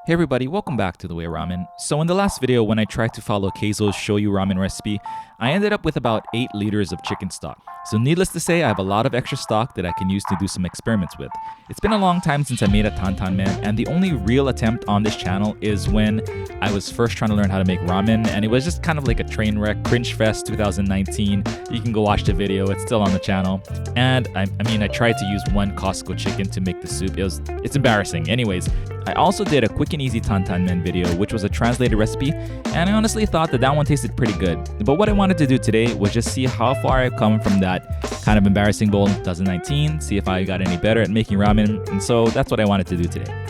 Hey everybody, welcome back to The Way Ramen. So in the last video, when I tried to follow Keizo's shoyu ramen recipe, I ended up with about 8 liters of chicken stock. So needless to say, I have a lot of extra stock that I can use to do some experiments with. It's been a long time since I made a tantanmen, and the only real attempt on this channel is when I was first trying to learn how to make ramen, and it was just kind of like a train wreck, Cringe Fest 2019. You can go watch the video, it's still on the channel. And I tried to use one Costco chicken to make the soup. It's embarrassing. Anyways, I also did a quick and easy tantanmen video, which was a translated recipe, and I honestly thought that one tasted pretty good. But what I wanted to do today was just see how far I've come from that kind of embarrassing bowl in 2019, see if I got any better at making ramen, and so that's what I wanted to do today.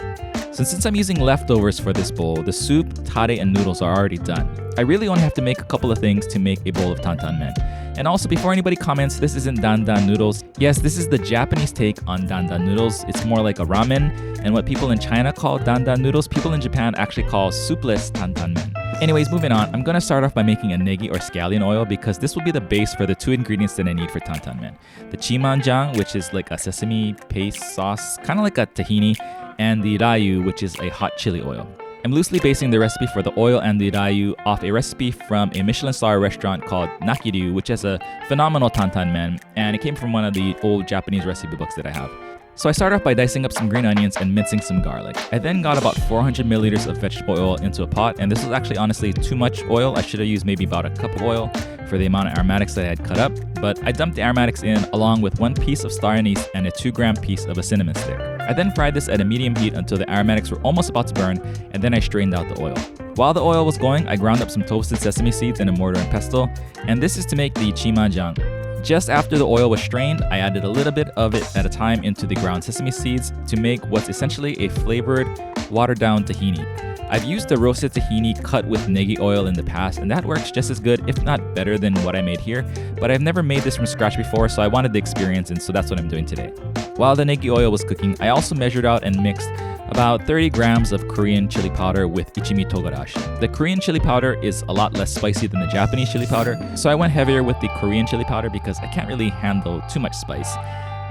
So since I'm using leftovers for this bowl, the soup, tare, and noodles are already done. I really only have to make a couple of things to make a bowl of tantanmen. And also, before anybody comments, this isn't dandan noodles. Yes, this is the Japanese take on dandan noodles. It's more like a ramen, and what people in China call dandan noodles, people in Japan actually call soupless tantanmen. Anyways, moving on, I'm gonna start off by making a negi or scallion oil because this will be the base for the 2 ingredients that I need for tantanmen. The chimanjang, which is like a sesame paste sauce, kind of like a tahini, and the rayu, which is a hot chili oil. I'm loosely basing the recipe for the oil and the rayu off a recipe from a Michelin star restaurant called Nakiryu, which has a phenomenal tantanmen, and it came from one of the old Japanese recipe books that I have. So I start off by dicing up some green onions and mincing some garlic. I then got about 400 milliliters of vegetable oil into a pot, and this was actually honestly too much oil. I should have used maybe about a cup of oil for the amount of aromatics that I had cut up, but I dumped the aromatics in along with 1 piece of star anise and a 2-gram piece of a cinnamon stick. I then fried this at a medium heat until the aromatics were almost about to burn, and then I strained out the oil. While the oil was going, I ground up some toasted sesame seeds in a mortar and pestle, and this is to make the chimanjang. Just after the oil was strained, I added a little bit of it at a time into the ground sesame seeds to make what's essentially a flavored, watered-down tahini. I've used the roasted tahini cut with negi oil in the past, and that works just as good, if not better than what I made here, but I've never made this from scratch before, so I wanted the experience, and so that's what I'm doing today. While the negi oil was cooking, I also measured out and mixed about 30 grams of Korean chili powder with ichimi togarashi. The Korean chili powder is a lot less spicy than the Japanese chili powder, so I went heavier with the Korean chili powder because I can't really handle too much spice.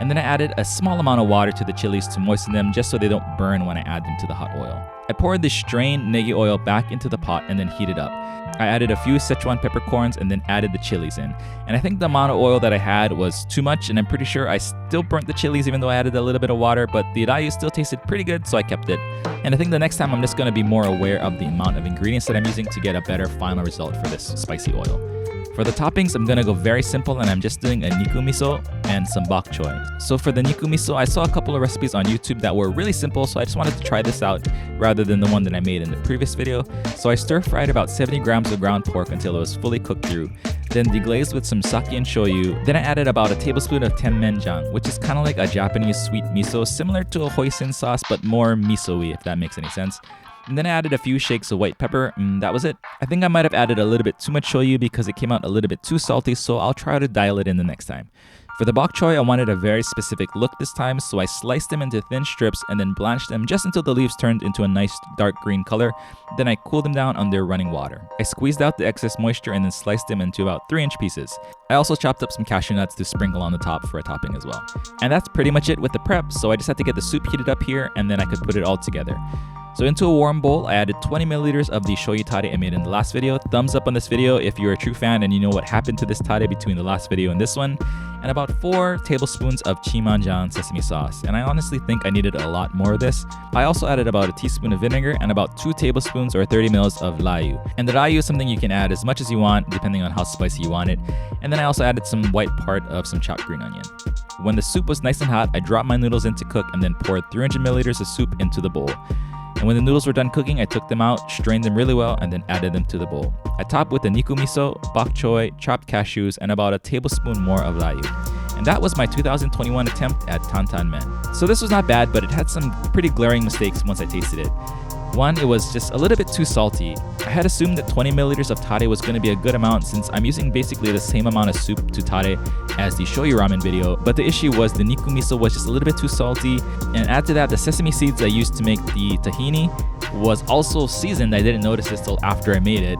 And then I added a small amount of water to the chilies to moisten them just so they don't burn when I add them to the hot oil. I poured the strained negi oil back into the pot and then heated up. I added a few Szechuan peppercorns and then added the chilies in. And I think the amount of oil that I had was too much, and I'm pretty sure I still burnt the chilies even though I added a little bit of water, but the rayu still tasted pretty good, so I kept it. And I think the next time I'm just going to be more aware of the amount of ingredients that I'm using to get a better final result for this spicy oil. For the toppings, I'm gonna go very simple, and I'm just doing a niku miso and some bok choy. So for the niku miso, I saw a couple of recipes on YouTube that were really simple, so I just wanted to try this out rather than the one that I made in the previous video. So I stir-fried about 70 grams of ground pork until it was fully cooked through, then deglazed with some sake and shoyu. Then I added about a tablespoon of tenmenjang, which is kind of like a Japanese sweet miso, similar to a hoisin sauce, but more miso-y, if that makes any sense. And then I added a few shakes of white pepper, and that was it. I think I might have added a little bit too much shoyu because it came out a little bit too salty, so I'll try to dial it in the next time. For the bok choy, I wanted a very specific look this time, so I sliced them into thin strips and then blanched them just until the leaves turned into a nice dark green color. Then I cooled them down under running water. I squeezed out the excess moisture and then sliced them into about 3-inch pieces. I also chopped up some cashew nuts to sprinkle on the top for a topping as well. And that's pretty much it with the prep, so I just had to get the soup heated up here and then I could put it all together. So into a warm bowl, I added 20 milliliters of the shoyu tare I made in the last video. Thumbs up on this video if you're a true fan and you know what happened to this tare between the last video and this one. And about 4 tablespoons of chimanjang sesame sauce. And I honestly think I needed a lot more of this. I also added about a teaspoon of vinegar and about 2 tablespoons or 30 mils of rayu. And the rayu is something you can add as much as you want depending on how spicy you want it. And then I also added some white part of some chopped green onion. When the soup was nice and hot, I dropped my noodles in to cook and then poured 300 milliliters of soup into the bowl. And when the noodles were done cooking, I took them out, strained them really well, and then added them to the bowl. I topped with the niku miso, bok choy, chopped cashews, and about a tablespoon more of rayu. And that was my 2021 attempt at tantanmen. So this was not bad, but it had some pretty glaring mistakes once I tasted it. One, it was just a little bit too salty. I had assumed that 20 milliliters of tare was going to be a good amount since I'm using basically the same amount of soup to tare as the shoyu ramen video, but the issue was the niku miso was just a little bit too salty, and add to that the sesame seeds I used to make the tahini was also seasoned. I didn't notice this till after I made it,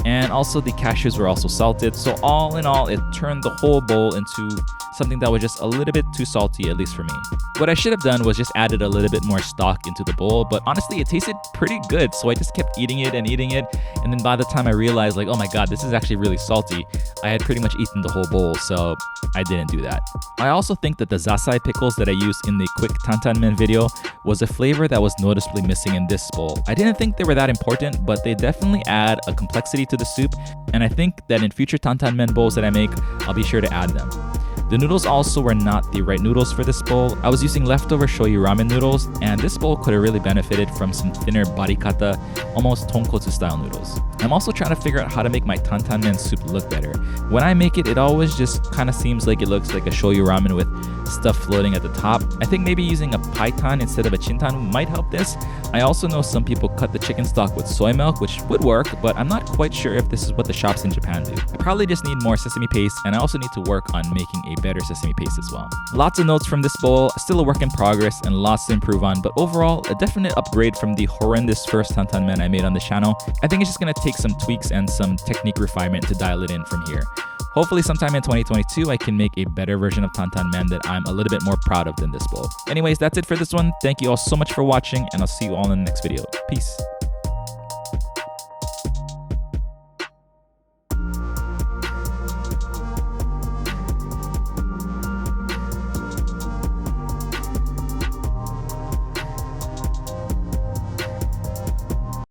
and also the cashews were also salted, so all in all it turned the whole bowl into something that was just a little bit too salty, at least for me. What I should have done was just added a little bit more stock into the bowl, but honestly it tasted pretty good, so I just kept eating it, and then by the time I realized like, oh my god, this is actually really salty, I had pretty much eaten the whole bowl, so I didn't do that. I also think that the zasai pickles that I used in the quick tantanmen video was a flavor that was noticeably missing in this bowl. I didn't think they were that important, but they definitely add a complexity to the soup, and I think that in future tantanmen bowls that I make, I'll be sure to add them. The noodles also were not the right noodles for this bowl. I was using leftover shoyu ramen noodles, and this bowl could have really benefited from some thinner barikata, almost tonkotsu style noodles. I'm also trying to figure out how to make my tantanmen soup look better. When I make it, it always just kind of seems like it looks like a shoyu ramen with stuff floating at the top. I think maybe using a paitan instead of a chintan might help this. I also know some people cut the chicken stock with soy milk, which would work, but I'm not quite sure if this is what the shops in Japan do. I probably just need more sesame paste, and I also need to work on making a better sesame paste as well. Lots of notes from this bowl, still a work in progress and lots to improve on, but overall a definite upgrade from the horrendous first tantanmen I made on the channel. I think it's just gonna take some tweaks and some technique refinement to dial it in from here. Hopefully sometime in 2022 I can make a better version of tantanmen that I'm a little bit more proud of than this bowl. Anyways, that's it for this one. Thank you all so much for watching, and I'll see you all in the next video. Peace.